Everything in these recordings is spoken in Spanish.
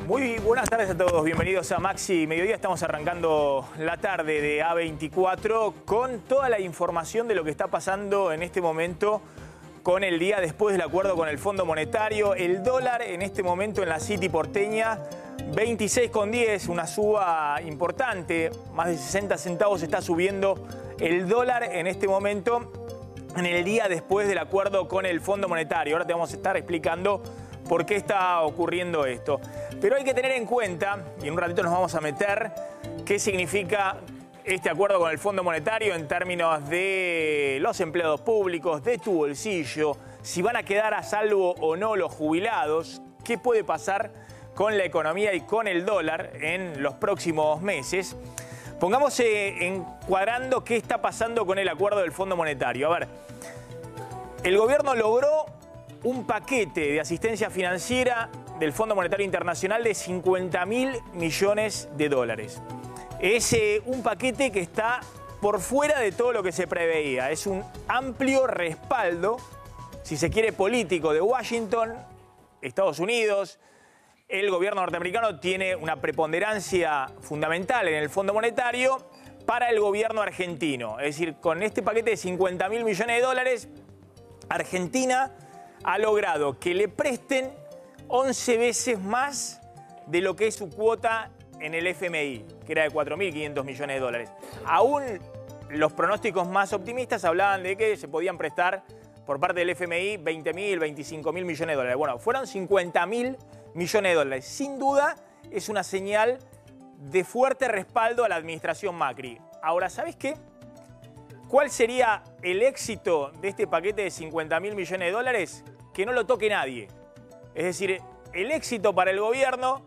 Muy buenas tardes a todos, bienvenidos a Maxi Mediodía. Estamos arrancando la tarde de A24 con toda la información de lo que está pasando en este momento con el día después del acuerdo con el Fondo Monetario. El dólar en este momento en la City porteña, 26,10, una suba importante, más de 60 centavos está subiendo el dólar en este momento en el día después del acuerdo con el Fondo Monetario. Ahora te vamos a estar explicando por qué está ocurriendo esto. Pero hay que tener en cuenta, y en un ratito nos vamos a meter, qué significa este acuerdo con el Fondo Monetario en términos de los empleados públicos, de tu bolsillo, si van a quedar a salvo o no los jubilados, qué puede pasar con la economía y con el dólar en los próximos meses. Pongamos encuadrando qué está pasando con el acuerdo del Fondo Monetario. A ver, el gobierno logró un paquete de asistencia financiera del Fondo Monetario Internacional de 50.000 millones de dólares. Es un paquete que está por fuera de todo lo que se preveía. Es un amplio respaldo, si se quiere, político de Washington, Estados Unidos. El gobierno norteamericano tiene una preponderancia fundamental en el Fondo Monetario para el gobierno argentino. Es decir, con este paquete de 50.000 millones de dólares, Argentina ha logrado que le presten 11 veces más de lo que es su cuota en el FMI, que era de 4.500 millones de dólares. Aún los pronósticos más optimistas hablaban de que se podían prestar por parte del FMI 20.000, 25.000 millones de dólares. Bueno, fueron 50.000 millones de dólares. Sin duda es una señal de fuerte respaldo a la administración Macri. Ahora, ¿sabes qué? ¿Cuál sería el éxito de este paquete de 50.000 millones de dólares? Que no lo toque nadie. Es decir, el éxito para el gobierno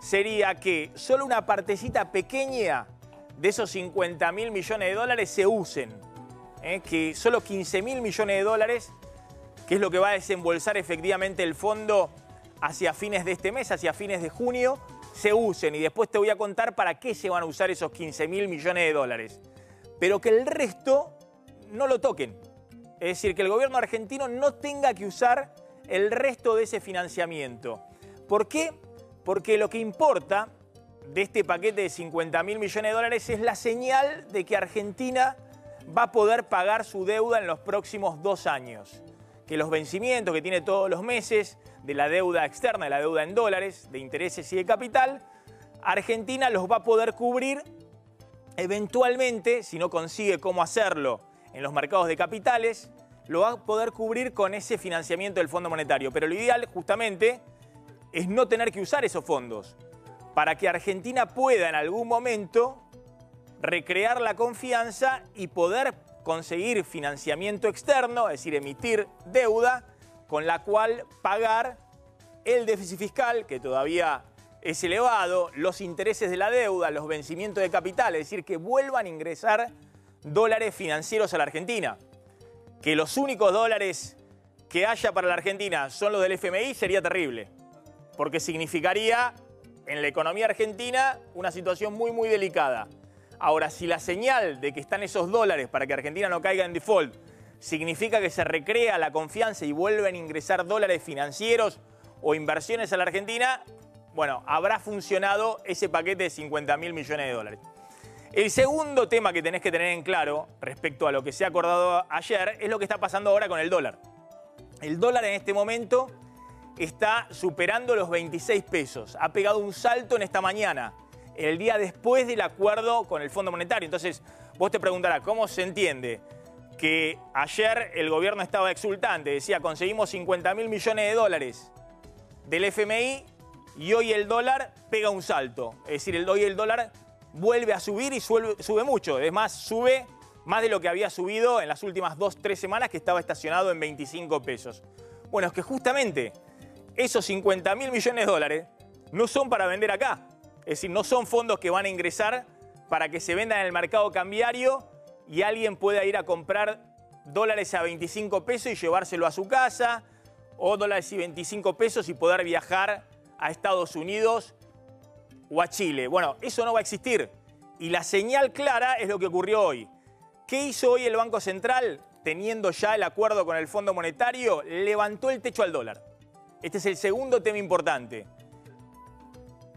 sería que solo una partecita pequeña de esos 50.000 millones de dólares se usen. Que solo 15.000 millones de dólares, que es lo que va a desembolsar efectivamente el fondo hacia fines de este mes, hacia fines de junio, se usen. Y después te voy a contar para qué se van a usar esos 15.000 millones de dólares. Pero que el resto no lo toquen. Es decir, que el gobierno argentino no tenga que usar el resto de ese financiamiento. ¿Por qué? Porque lo que importa de este paquete de 50.000 millones de dólares es la señal de que Argentina va a poder pagar su deuda en los próximos 2 años. Que los vencimientos que tiene todos los meses de la deuda externa, de la deuda en dólares, de intereses y de capital, Argentina los va a poder cubrir eventualmente, si no consigue cómo hacerlo en los mercados de capitales, lo va a poder cubrir con ese financiamiento del Fondo Monetario. Pero lo ideal, justamente, es no tener que usar esos fondos para que Argentina pueda en algún momento recrear la confianza y poder conseguir financiamiento externo, es decir, emitir deuda con la cual pagar el déficit fiscal, que todavía es elevado, los intereses de la deuda, los vencimientos de capital, es decir, que vuelvan a ingresar dólares financieros a la Argentina. Que los únicos dólares que haya para la Argentina son los del FMI sería terrible, porque significaría en la economía argentina una situación muy, muy delicada. Ahora, si la señal de que están esos dólares para que Argentina no caiga en default significa que se recrea la confianza y vuelven a ingresar dólares financieros o inversiones a la Argentina, bueno, habrá funcionado ese paquete de 50.000 millones de dólares. El segundo tema que tenés que tener en claro respecto a lo que se ha acordado ayer es lo que está pasando ahora con el dólar. El dólar en este momento está superando los 26 pesos. Ha pegado un salto en esta mañana, el día después del acuerdo con el Fondo Monetario. Entonces, vos te preguntarás, ¿cómo se entiende que ayer el gobierno estaba exultante? Decía, conseguimos 50.000 millones de dólares del FMI y hoy el dólar pega un salto. Es decir, hoy el dólar vuelve a subir y sube mucho. Es más, sube más de lo que había subido en las últimas 2-3 semanas, que estaba estacionado en 25 pesos. Bueno, es que justamente esos 50.000 millones de dólares no son para vender acá. Es decir, no son fondos que van a ingresar para que se vendan en el mercado cambiario y alguien pueda ir a comprar dólares a 25 pesos y llevárselo a su casa, o dólares y 25 pesos y poder viajar a Estados Unidos o a Chile. Bueno, eso no va a existir. Y la señal clara es lo que ocurrió hoy. ¿Qué hizo hoy el Banco Central? Teniendo ya el acuerdo con el Fondo Monetario, levantó el techo al dólar. Este es el segundo tema importante.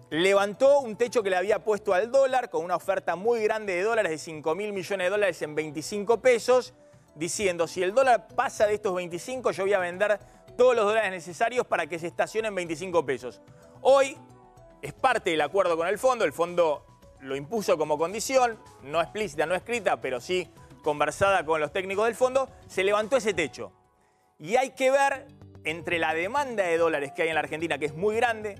levantó un techo que le había puesto al dólar con una oferta muy grande de dólares, de 5.000 millones de dólares en 25 pesos, diciendo, si el dólar pasa de estos 25, yo voy a vender todos los dólares necesarios para que se estacione en 25 pesos. Hoy es parte del acuerdo con el fondo lo impuso como condición, no explícita, no escrita, pero sí conversada con los técnicos del fondo, se levantó ese techo. Y hay que ver entre la demanda de dólares que hay en la Argentina, que es muy grande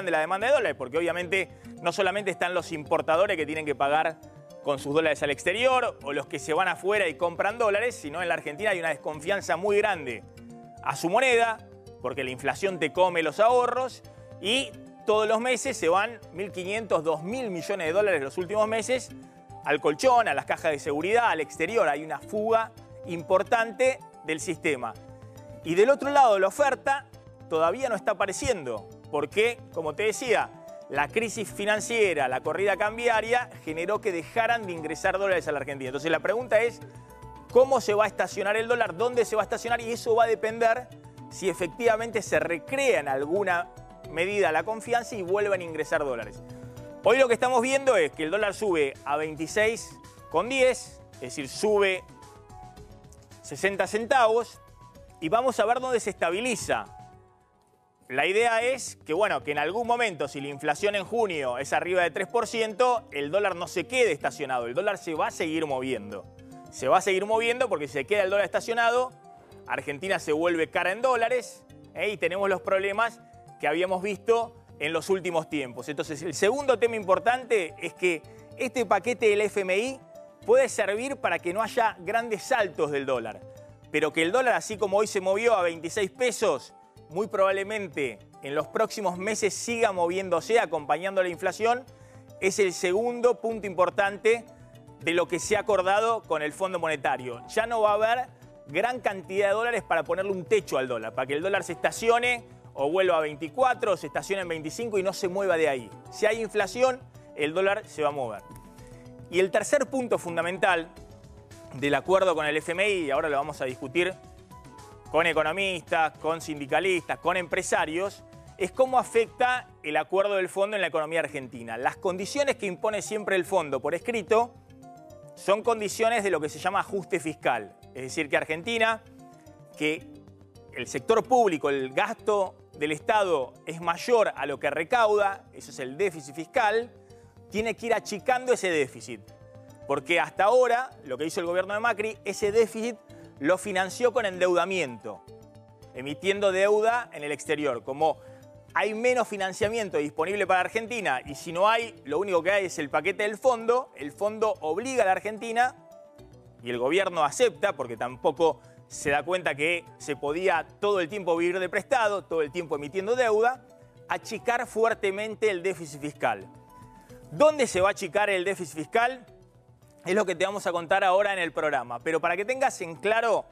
la demanda de dólares, porque obviamente no solamente están los importadores que tienen que pagar con sus dólares al exterior o los que se van afuera y compran dólares, sino en la Argentina hay una desconfianza muy grande a su moneda, porque la inflación te come los ahorros y todos los meses se van 1.500, 2.000 millones de dólares los últimos meses al colchón, a las cajas de seguridad, al exterior. Hay una fuga importante del sistema. Y del otro lado, la oferta todavía no está apareciendo, porque, como te decía, la crisis financiera, la corrida cambiaria, generó que dejaran de ingresar dólares a la Argentina. Entonces la pregunta es, ¿cómo se va a estacionar el dólar? ¿Dónde se va a estacionar? Y eso va a depender si efectivamente se recrea en alguna medida la confianza y vuelven a ingresar dólares. Hoy lo que estamos viendo es que el dólar sube a 26,10, es decir, sube 60 centavos, y vamos a ver dónde se estabiliza. La idea es que, bueno, que en algún momento, si la inflación en junio es arriba de 3%, el dólar no se quede estacionado, el dólar se va a seguir moviendo. Se va a seguir moviendo porque si se queda el dólar estacionado, Argentina se vuelve cara en dólares, y tenemos los problemas que habíamos visto en los últimos tiempos. Entonces, el segundo tema importante es que este paquete del FMI puede servir para que no haya grandes saltos del dólar, pero que el dólar, así como hoy se movió a 26 pesos, muy probablemente en los próximos meses siga moviéndose, acompañando la inflación, es el segundo punto importante de lo que se ha acordado con el Fondo Monetario. Ya no va a haber gran cantidad de dólares para ponerle un techo al dólar, para que el dólar se estacione o vuelva a 24, o se estacione en 25 y no se mueva de ahí. Si hay inflación, el dólar se va a mover. Y el tercer punto fundamental del acuerdo con el FMI, y ahora lo vamos a discutir con economistas, con sindicalistas, con empresarios, es cómo afecta el acuerdo del fondo en la economía argentina. Las condiciones que impone siempre el fondo por escrito son condiciones de lo que se llama ajuste fiscal. Es decir, que Argentina, que el sector público, el gasto del Estado es mayor a lo que recauda, eso es el déficit fiscal, tiene que ir achicando ese déficit. Porque hasta ahora, lo que hizo el gobierno de Macri, ese déficit lo financió con endeudamiento, emitiendo deuda en el exterior. Como hay menos financiamiento disponible para Argentina y si no hay, lo único que hay es el paquete del fondo, el fondo obliga a la Argentina y el gobierno acepta, porque tampoco se da cuenta que se podía todo el tiempo vivir de prestado, todo el tiempo emitiendo deuda, achicar fuertemente el déficit fiscal. ¿Dónde se va a achicar el déficit fiscal? Es lo que te vamos a contar ahora en el programa. Pero para que tengas en claro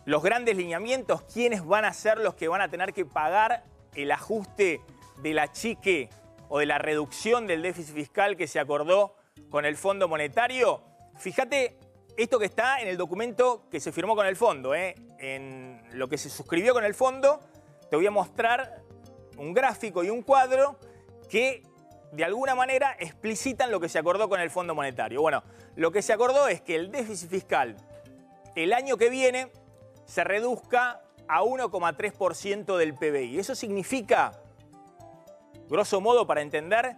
los grandes lineamientos, quiénes van a ser los que van a tener que pagar el ajuste del achique o de la reducción del déficit fiscal que se acordó con el Fondo Monetario, fíjate esto que está en el documento que se firmó con el fondo, en lo que se suscribió con el fondo. Te voy a mostrar un gráfico y un cuadro que de alguna manera explicitan lo que se acordó con el Fondo Monetario. Bueno, lo que se acordó es que el déficit fiscal el año que viene se reduzca a 1,3% del PBI. Eso significa, grosso modo, para entender,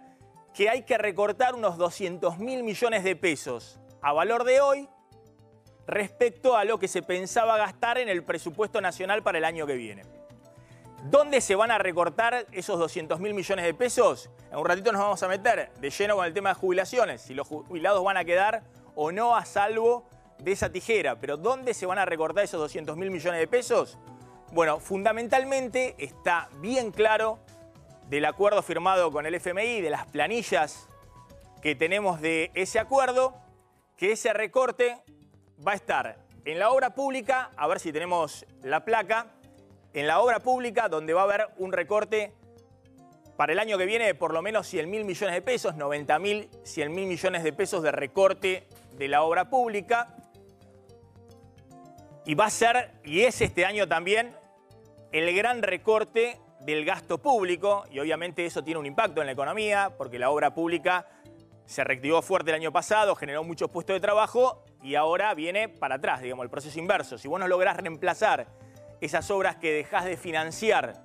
que hay que recortar unos 200.000 millones de pesos a valor de hoy respecto a lo que se pensaba gastar en el presupuesto nacional para el año que viene. ¿Dónde se van a recortar esos 200.000 millones de pesos? En un ratito nos vamos a meter de lleno con el tema de jubilaciones, si los jubilados van a quedar o no a salvo de esa tijera. Pero ¿dónde se van a recortar esos 200.000 millones de pesos? Bueno, fundamentalmente está bien claro del acuerdo firmado con el FMI, de las planillas que tenemos de ese acuerdo, que ese recorte va a estar en la obra pública, a ver si tenemos la placa, en la obra pública donde va a haber un recorte para el año que viene de por lo menos 100.000 millones de pesos, 90.000, 100.000 millones de pesos de recorte de la obra pública. Y va a ser, y es este año también, el gran recorte del gasto público, y obviamente eso tiene un impacto en la economía, porque la obra pública se reactivó fuerte el año pasado, generó muchos puestos de trabajo y ahora viene para atrás, digamos, el proceso inverso. Si vos no lográs reemplazar esas obras que dejás de financiar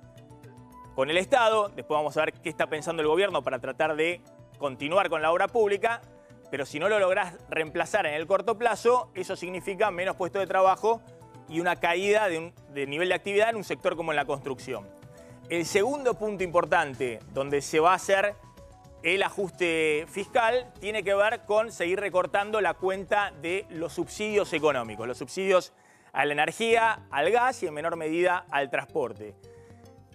con el Estado, después vamos a ver qué está pensando el gobierno para tratar de continuar con la obra pública, pero si no lo lográs reemplazar en el corto plazo, eso significa menos puestos de trabajo y una caída de nivel de actividad en un sector como en la construcción. El segundo punto importante donde se va a hacer el ajuste fiscal tiene que ver con seguir recortando la cuenta de los subsidios económicos, los subsidios a la energía, al gas y en menor medida al transporte.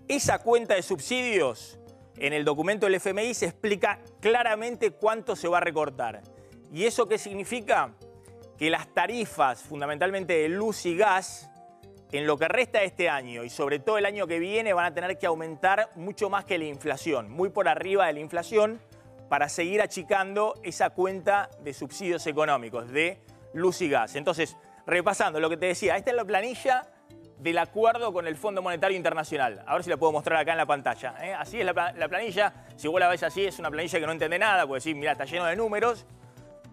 Esa cuenta de subsidios, en el documento del FMI se explica claramente cuánto se va a recortar. ¿Y eso qué significa? Que las tarifas, fundamentalmente de luz y gas, en lo que resta de este año y sobre todo el año que viene van a tener que aumentar mucho más que la inflación, muy por arriba de la inflación, para seguir achicando esa cuenta de subsidios económicos de luz y gas. Entonces, repasando lo que te decía, esta es la planilla del acuerdo con el Fondo Monetario Internacional. A ver si la puedo mostrar acá en la pantalla. Así es la planilla. Si vos la ves así, es una planilla que no entiende nada, porque decís, mirá, está lleno de números,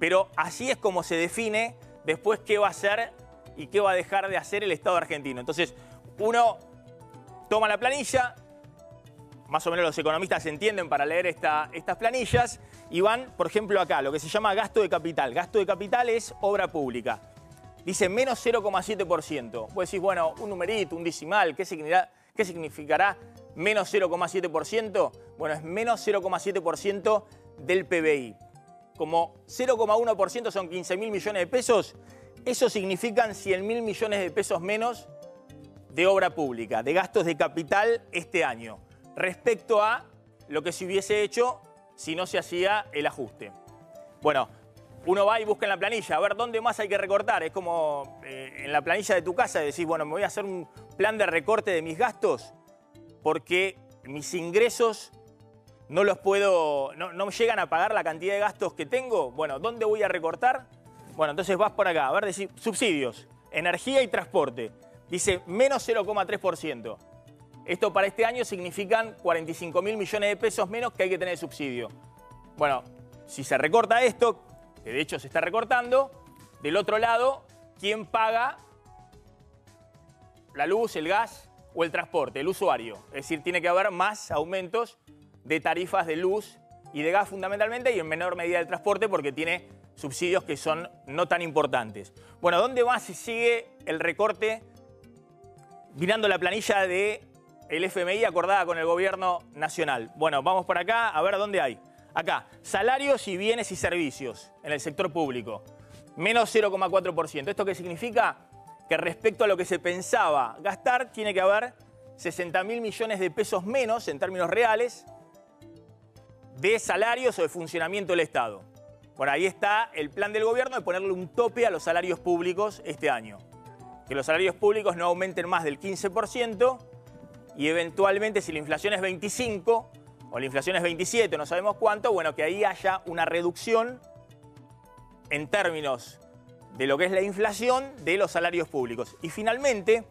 pero así es como se define después qué va a hacer y qué va a dejar de hacer el Estado argentino. Entonces, uno toma la planilla, más o menos los economistas entienden para leer estas planillas, y van, por ejemplo, acá, lo que se llama gasto de capital. Gasto de capital es obra pública. Dice menos 0,7%. Vos decís, bueno, un numerito, un decimal, ¿qué significará menos 0,7%? Bueno, es menos 0,7% del PBI. Como 0,1% son 15.000 millones de pesos, eso significan 100.000 millones de pesos menos de obra pública, de gastos de capital este año, respecto a lo que se hubiese hecho si no se hacía el ajuste. Bueno, uno va y busca en la planilla, a ver dónde más hay que recortar. Es como en la planilla de tu casa, decís, bueno, me voy a hacer un plan de recorte de mis gastos porque mis ingresos no los puedo, no me llegan a pagar la cantidad de gastos que tengo. Bueno, ¿dónde voy a recortar? Bueno, entonces vas por acá, a ver, decís, subsidios, energía y transporte. Dice menos 0,3%. Esto para este año significan 45.000 millones de pesos menos que hay que tener de subsidio. Bueno, si se recorta esto, que de hecho se está recortando, del otro lado, ¿quién paga la luz, el gas o el transporte? El usuario. Es decir, tiene que haber más aumentos de tarifas de luz y de gas fundamentalmente y en menor medida del transporte porque tiene subsidios que son no tan importantes. Bueno, ¿dónde más se sigue el recorte? Mirando la planilla del FMI acordada con el gobierno nacional. Bueno, vamos por acá a ver dónde hay. Acá, salarios y bienes y servicios en el sector público. Menos 0,4%. ¿Esto qué significa? Que respecto a lo que se pensaba gastar, tiene que haber 60.000 millones de pesos menos en términos reales de salarios o de funcionamiento del Estado. Bueno, ahí está el plan del gobierno de ponerle un tope a los salarios públicos este año. Que los salarios públicos no aumenten más del 15% y eventualmente si la inflación es 25 o la inflación es 27, no sabemos cuánto, bueno, que ahí haya una reducción en términos de lo que es la inflación de los salarios públicos. Y finalmente,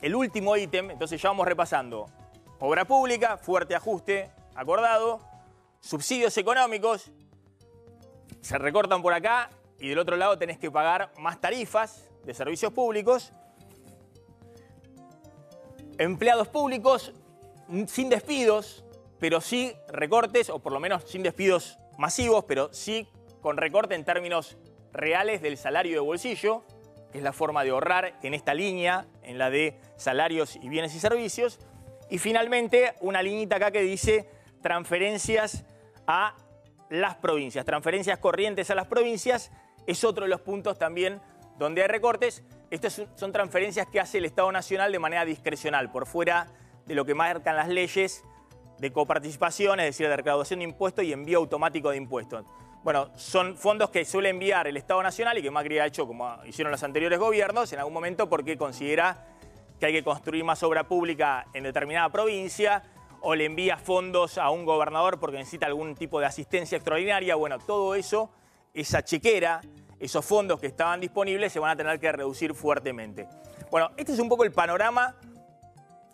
el último ítem, entonces ya vamos repasando. Obra pública, fuerte ajuste acordado, subsidios económicos, se recortan por acá y del otro lado tenés que pagar más tarifas de servicios públicos. Empleados públicos sin despidos, pero sí recortes, o por lo menos sin despidos masivos, pero sí con recorte en términos reales del salario de bolsillo, que es la forma de ahorrar en esta línea, en la de salarios y bienes y servicios. Y finalmente, una liñita acá que dice transferencias a las provincias, transferencias corrientes a las provincias, es otro de los puntos también donde hay recortes. Estas son transferencias que hace el Estado Nacional de manera discrecional, por fuera de lo que marcan las leyes de coparticipación, es decir, de recaudación de impuestos y envío automático de impuestos. Bueno, son fondos que suele enviar el Estado Nacional y que Macri ha hecho, como hicieron los anteriores gobiernos, en algún momento porque considera que hay que construir más obra pública en determinada provincia, o le envía fondos a un gobernador porque necesita algún tipo de asistencia extraordinaria. Bueno, todo eso, esa chequera, esos fondos que estaban disponibles se van a tener que reducir fuertemente. Bueno, este es un poco el panorama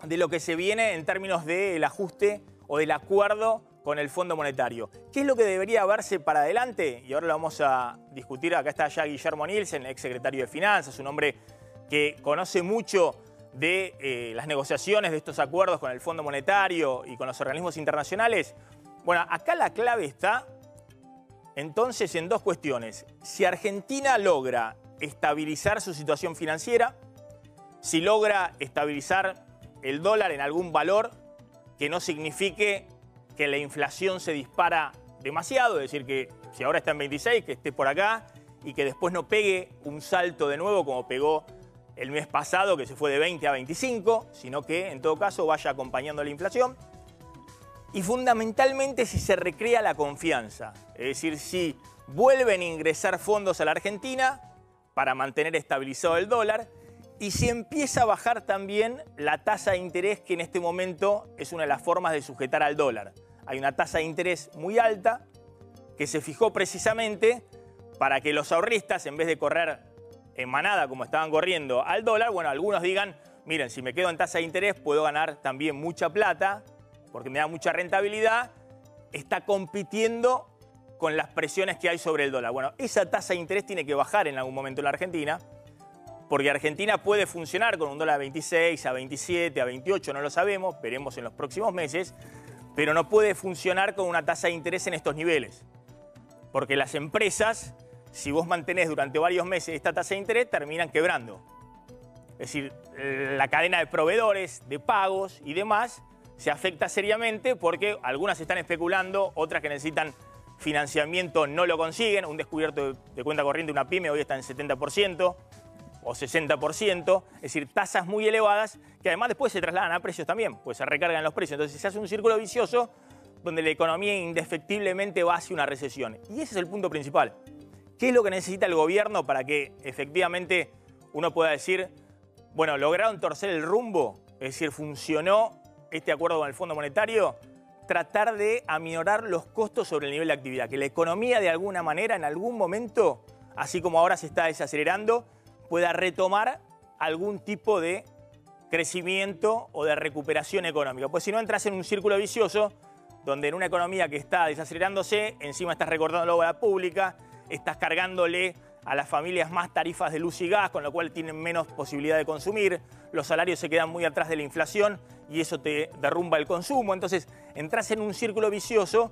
de lo que se viene en términos del ajuste o del acuerdo con el Fondo Monetario. ¿Qué es lo que debería verse para adelante? Y ahora lo vamos a discutir. Acá está ya Guillermo Nielsen, ex secretario de Finanzas, un hombre que conoce mucho de las negociaciones de estos acuerdos con el Fondo Monetario y con los organismos internacionales. Bueno, acá la clave está entonces en dos cuestiones. Si Argentina logra estabilizar su situación financiera, si logra estabilizar el dólar en algún valor que no signifique que la inflación se dispara demasiado, es decir, que si ahora está en 26, que esté por acá y que después no pegue un salto de nuevo como pegó el mes pasado, que se fue de 20 a 25, sino que en todo caso vaya acompañando la inflación. Y fundamentalmente si se recrea la confianza, es decir, si vuelven a ingresar fondos a la Argentina para mantener estabilizado el dólar y si empieza a bajar también la tasa de interés, que en este momento es una de las formas de sujetar al dólar. Hay una tasa de interés muy alta que se fijó precisamente para que los ahorristas, en vez de correr en manada como estaban corriendo al dólar, bueno, algunos digan, miren, si me quedo en tasa de interés puedo ganar también mucha plata porque me da mucha rentabilidad, está compitiendo con las presiones que hay sobre el dólar. Bueno, esa tasa de interés tiene que bajar en algún momento en la Argentina, porque Argentina puede funcionar con un dólar a 26, a 27, a 28, no lo sabemos, veremos en los próximos meses, pero no puede funcionar con una tasa de interés en estos niveles. Porque las empresas, si vos mantenés durante varios meses esta tasa de interés, terminan quebrando. Es decir, la cadena de proveedores, de pagos y demás se afecta seriamente porque algunas están especulando, otras que necesitan financiamiento no lo consiguen. Un descubierto de cuenta corriente, una pyme, hoy está en 70% o 60%. Es decir, tasas muy elevadas que además después se trasladan a precios también, pues se recargan los precios. Entonces se hace un círculo vicioso donde la economía indefectiblemente va hacia una recesión. Y ese es el punto principal. ¿Qué es lo que necesita el gobierno para que efectivamente uno pueda decir, bueno, lograron torcer el rumbo? Es decir, funcionó este acuerdo con el Fondo Monetario, tratar de aminorar los costos sobre el nivel de actividad. Que la economía de alguna manera, en algún momento, así como ahora se está desacelerando, pueda retomar algún tipo de crecimiento o de recuperación económica. Pues si no entras en un círculo vicioso, donde en una economía que está desacelerándose, encima estás recortando la obra pública, estás cargándole a las familias más tarifas de luz y gas, con lo cual tienen menos posibilidad de consumir, los salarios se quedan muy atrás de la inflación y eso te derrumba el consumo. Entonces entras en un círculo vicioso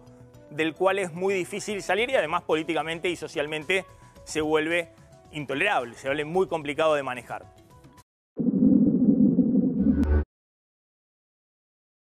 del cual es muy difícil salir y además políticamente y socialmente se vuelve intolerable, se vuelve muy complicado de manejar.